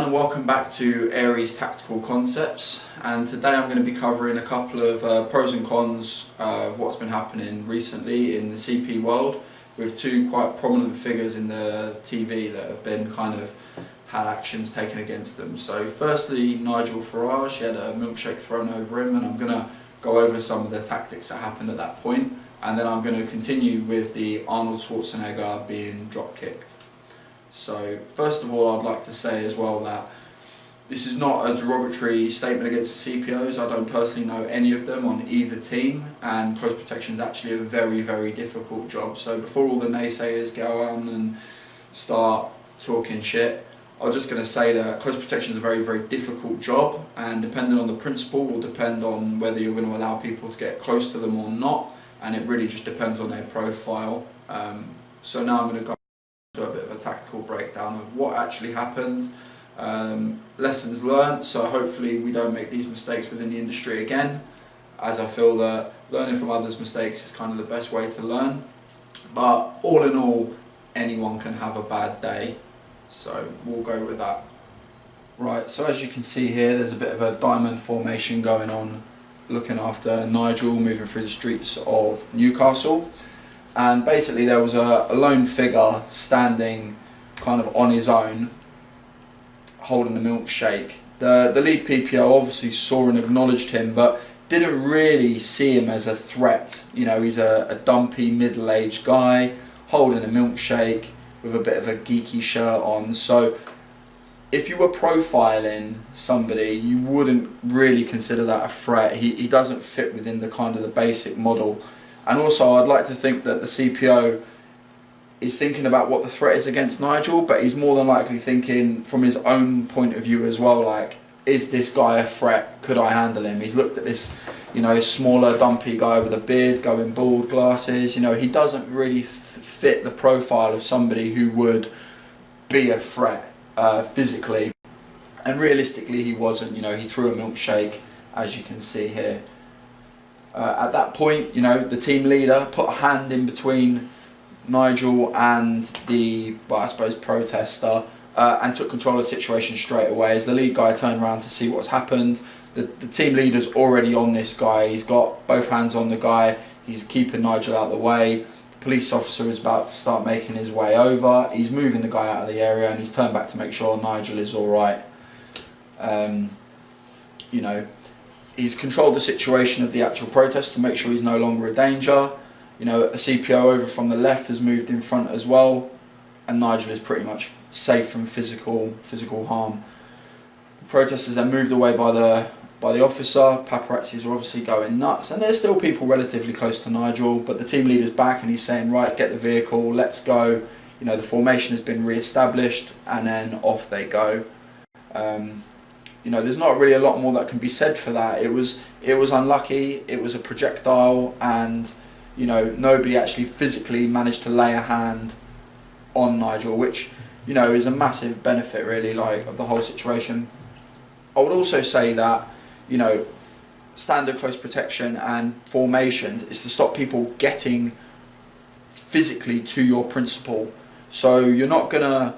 everyone, and welcome back to Aries Tactical Concepts. And today I'm going to be covering a couple of pros and cons of what's been happening recently in the CP world, with two quite prominent figures in the TV that have been had actions taken against them. So firstly, Nigel Farage, he had a milkshake thrown over him, and I'm going to go over some of the tactics that happened at that point, and then I'm going to continue with the Arnold Schwarzenegger being drop kicked. So first of all, I'd like to say as well that this is not a derogatory statement against the CPOs. I don't personally know any of them on either team, and close protection is actually a very, very difficult job. So before all the naysayers go on and start talking shit, I'm just going to say that close protection is a very, very difficult job, and depending on the principle will depend on whether you're going to allow people to get close to them or not, and it really just depends on their profile. So now I'm going to go to a bit of a tactical breakdown of what actually happened, lessons learned, so hopefully we don't make these mistakes within the industry again, as I feel that learning from others' mistakes is kind of the best way to learn. But all in all, anyone can have a bad day, so we'll go with that. Right, so as you can see here, there's a bit of a diamond formation going on, looking after Nigel moving through the streets of Newcastle. And basically there was a lone figure standing kind of on his own, holding a milkshake. The lead PPO obviously saw and acknowledged him, but didn't really see him as a threat. You know, he's a dumpy middle-aged guy holding a milkshake with a bit of a geeky shirt on. So if you were profiling somebody, you wouldn't really consider that a threat. He doesn't fit within the kind of the basic model. And also, I'd like to think that the CPO is thinking about what the threat is against Nigel, but he's more than likely thinking from his own point of view as well, like, is this guy a threat? Could I handle him? He's looked at this, you know, smaller, dumpy guy with a beard, going bald, glasses. You know, he doesn't really fit the profile of somebody who would be a threat physically. And realistically, he wasn't. You know, he threw a milkshake, as you can see here. At that point, you know, the team leader put a hand in between Nigel and the, well, I suppose, protester, and took control of the situation straight away. As the lead guy turned around to see what's happened, the team leader's already on this guy. He's got both hands on the guy. He's keeping Nigel out of the way. The police officer is about to start making his way over. He's moving the guy out of the area, and he's turned back to make sure Nigel is all right. You know, he's controlled the situation of the actual protest to make sure he's no longer a danger. You know, a CPO over from the left has moved in front as well, and Nigel is pretty much safe from physical harm. The protesters then moved away by the officer. Paparazzis are obviously going nuts, and there's still people relatively close to Nigel, but the team leader's back and he's saying, right, get the vehicle, let's go. You know, the formation has been re-established, and then off they go. You know, there's not really a lot more that can be said for that. It was unlucky, it was a projectile, and, you know, nobody actually physically managed to lay a hand on Nigel, which, you know, is a massive benefit really, like, of the whole situation. I would also say that, you know, standard close protection and formations is to stop people getting physically to your principal. So you're not gonna,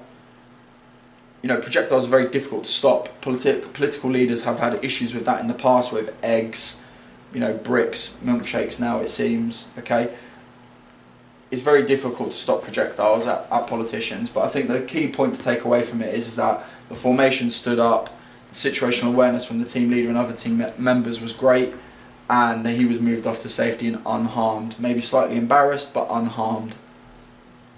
you know, projectiles are very difficult to stop. Political leaders have had issues with that in the past, with eggs, you know, bricks, milkshakes now it seems, okay? It's very difficult to stop projectiles at politicians, but I think the key point to take away from it is that the formation stood up, the situational awareness from the team leader and other team members was great, and he was moved off to safety and unharmed. Maybe slightly embarrassed, but unharmed.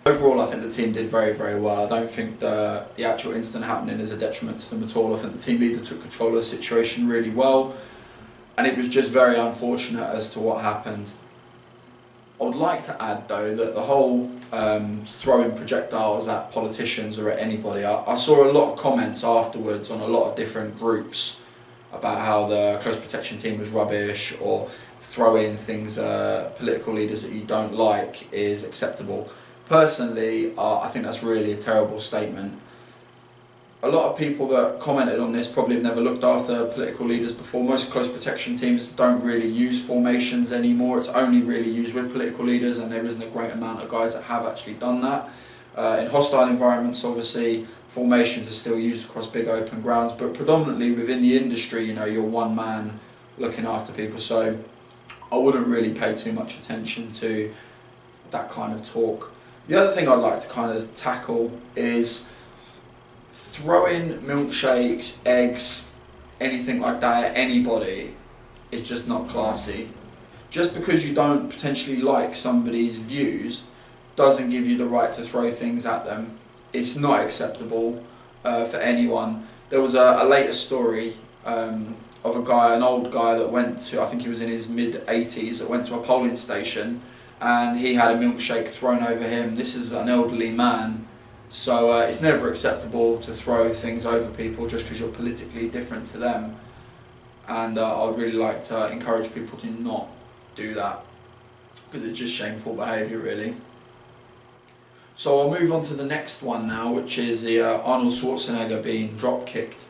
Overall, I think the team did very, very well. I don't think the actual incident happening is a detriment to them at all. I think the team leader took control of the situation really well, and it was just very unfortunate as to what happened. I would like to add, though, that the whole throwing projectiles at politicians or at anybody, I saw a lot of comments afterwards on a lot of different groups about how the close protection team was rubbish, or throwing things political leaders that you don't like is acceptable. Personally, I think that's really a terrible statement. A lot of people that commented on this probably have never looked after political leaders before. Most close protection teams don't really use formations anymore. It's only really used with political leaders, and there isn't a great amount of guys that have actually done that. In hostile environments, obviously, formations are still used across big open grounds, but predominantly within the industry, you know, you're one man looking after people, so I wouldn't really pay too much attention to that kind of talk. The other thing I'd like to kind of tackle is throwing milkshakes, eggs, anything like that at anybody is just not classy. Just because you don't potentially like somebody's views doesn't give you the right to throw things at them. It's not acceptable for anyone. There was a later story of a guy, an old guy that went to, I think he was in his mid-80s, that went to a polling station and he had a milkshake thrown over him. This is an elderly man, so it's never acceptable to throw things over people just because you're politically different to them. And I'd really like to encourage people to not do that, because it's just shameful behaviour, really. So I'll move on to the next one now, which is the Arnold Schwarzenegger being drop kicked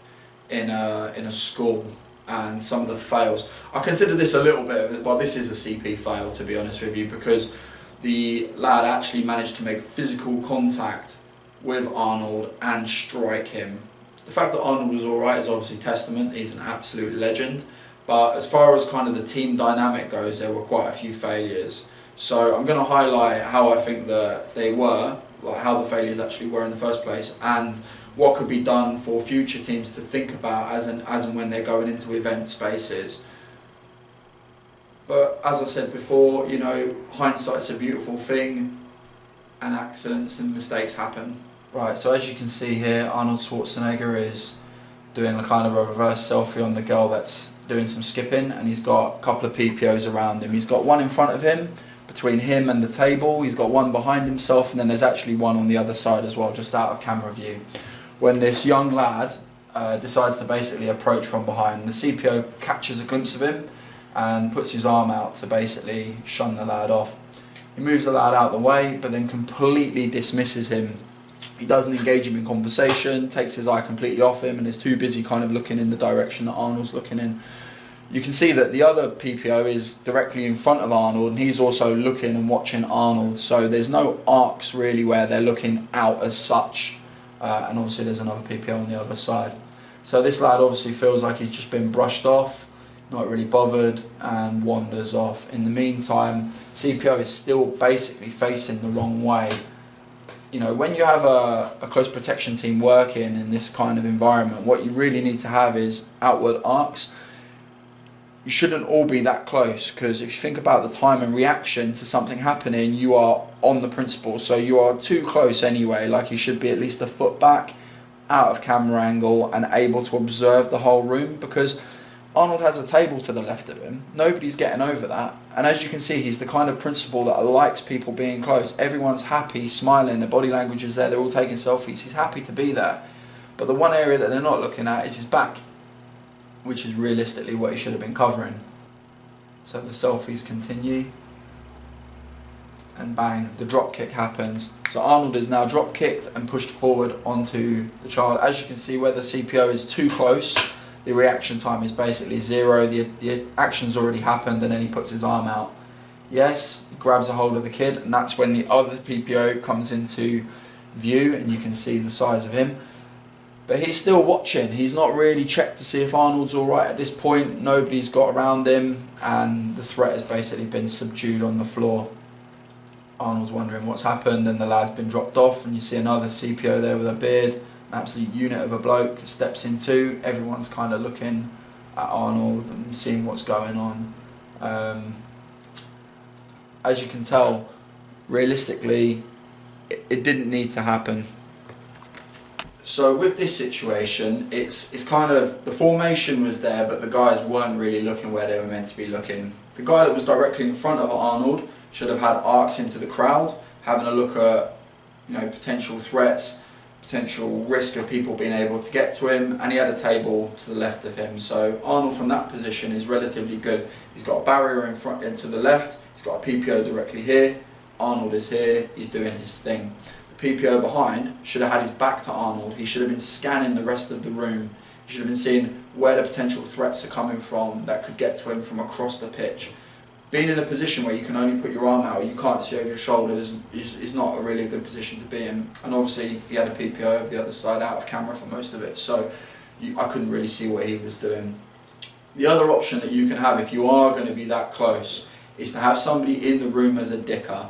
in a school and some of the fails. I consider this a little bit, well, this is a CP fail, to be honest with you, because the lad actually managed to make physical contact with Arnold and strike him. The fact that Arnold was alright is obviously testament. He's an absolute legend. But as far as kind of the team dynamic goes, there were quite a few failures. So I'm going to highlight how I think that they were, like how the failures actually were in the first place, and what could be done for future teams to think about as and when they're going into event spaces. But as I said before, you know, hindsight's a beautiful thing, and accidents and mistakes happen. Right, so as you can see here, Arnold Schwarzenegger is doing a kind of a reverse selfie on the girl that's doing some skipping, and he's got a couple of PPOs around him. He's got one in front of him, between him and the table. He's got one behind himself, and then there's actually one on the other side as well, just out of camera view. When this young lad decides to basically approach from behind, the CPO catches a glimpse of him and puts his arm out to basically shun the lad off. He moves the lad out of the way, but then completely dismisses him. He doesn't engage him in conversation, takes his eye completely off him, and is too busy kind of looking in the direction that Arnold's looking in. You can see that the other PPO is directly in front of Arnold, and he's also looking and watching Arnold, so there's no arcs really where they're looking out as such, and obviously there's another PPO on the other side. So this lad obviously feels like he's just been brushed off, not really bothered, and wanders off. In the meantime, CPO is still basically facing the wrong way. You know, when you have a close protection team working in this kind of environment, what you really need to have is outward arcs. You shouldn't all be that close, because if you think about the time and reaction to something happening, you are on the principal, so you are too close anyway. Like, you should be at least a foot back, out of camera angle, and able to observe the whole room, because Arnold has a table to the left of him. Nobody's getting over that, and as you can see, he's the kind of principal that likes people being close. Everyone's happy, smiling, their body language is there, they're all taking selfies. He's happy to be there, but the one area that they're not looking at is his back, which is realistically what he should have been covering. So the selfies continue, and bang, the drop kick happens. So Arnold is now drop kicked and pushed forward onto the child. As you can see, where the CPO is too close, the reaction time is basically zero. The action's already happened, and then he puts his arm out. Yes, he grabs a hold of the kid, and that's when the other PPO comes into view, and you can see the size of him. But he's still watching. He's not really checked to see if Arnold's alright at this point. Nobody's got around him, and the threat has basically been subdued on the floor. Arnold's wondering what's happened, and the lad's been dropped off, and you see another CPO there with a beard, an absolute unit of a bloke, steps in too. Everyone's kind of looking at Arnold and seeing what's going on. As you can tell, realistically, it didn't need to happen. So with this situation, it's kind of, the formation was there, but the guys weren't really looking where they were meant to be looking. The guy that was directly in front of Arnold should have had arcs into the crowd, having a look at, you know, potential threats, potential risk of people being able to get to him, and he had a table to the left of him. So Arnold from that position is relatively good. He's got a barrier in front and to the left, he's got a PPO directly here, Arnold is here, he's doing his thing. PPO behind should have had his back to Arnold. He should have been scanning the rest of the room. He should have been seeing where the potential threats are coming from that could get to him from across the pitch. being in a position where you can only put your arm out, you can't see over your shoulders, is not a really good position to be in. And obviously he had a PPO over the other side out of camera for most of it, so I couldn't really see what he was doing. The other option that you can have if you are going to be that close is to have somebody in the room as a dicker.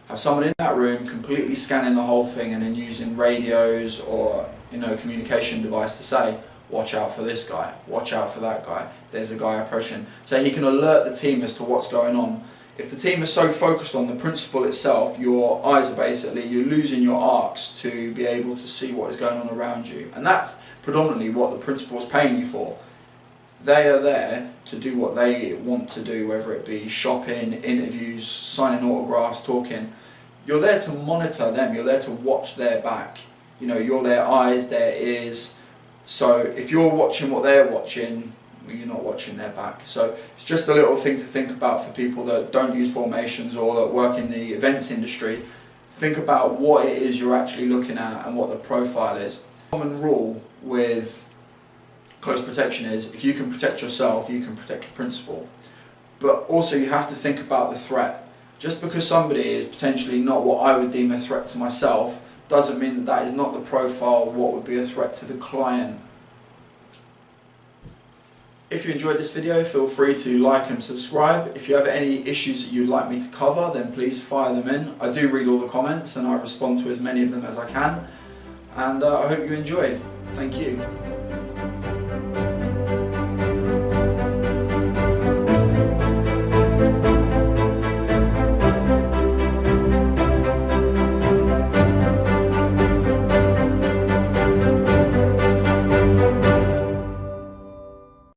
Have someone in that room completely scanning the whole thing and then using radios or communication device to say, watch out for this guy, watch out for that guy, there's a guy approaching. So he can alert the team as to what's going on. If the team is so focused on the principal itself, your eyes are you're losing your arcs to be able to see what is going on around you. And that's predominantly what the principal is paying you for. They are there to do what they want to do, whether it be shopping, interviews, signing autographs, talking. You're there to monitor them, you're there to watch their back. You're their eyes, their ears. So if you're watching what they're watching, you're not watching their back. So it's just a little thing to think about for people that don't use formations or that work in the events industry. Think about what it is you're actually looking at and what the profile is. Common rule with close protection is if you can protect yourself, you can protect the principal. But also you have to think about the threat. Just because somebody is potentially not what I would deem a threat to myself doesn't mean that that is not the profile of what would be a threat to the client. If you enjoyed this video, feel free to like and subscribe. If you have any issues that you'd like me to cover, then please fire them in. I do read all the comments and I respond to as many of them as I can. And I hope you enjoyed. Thank you.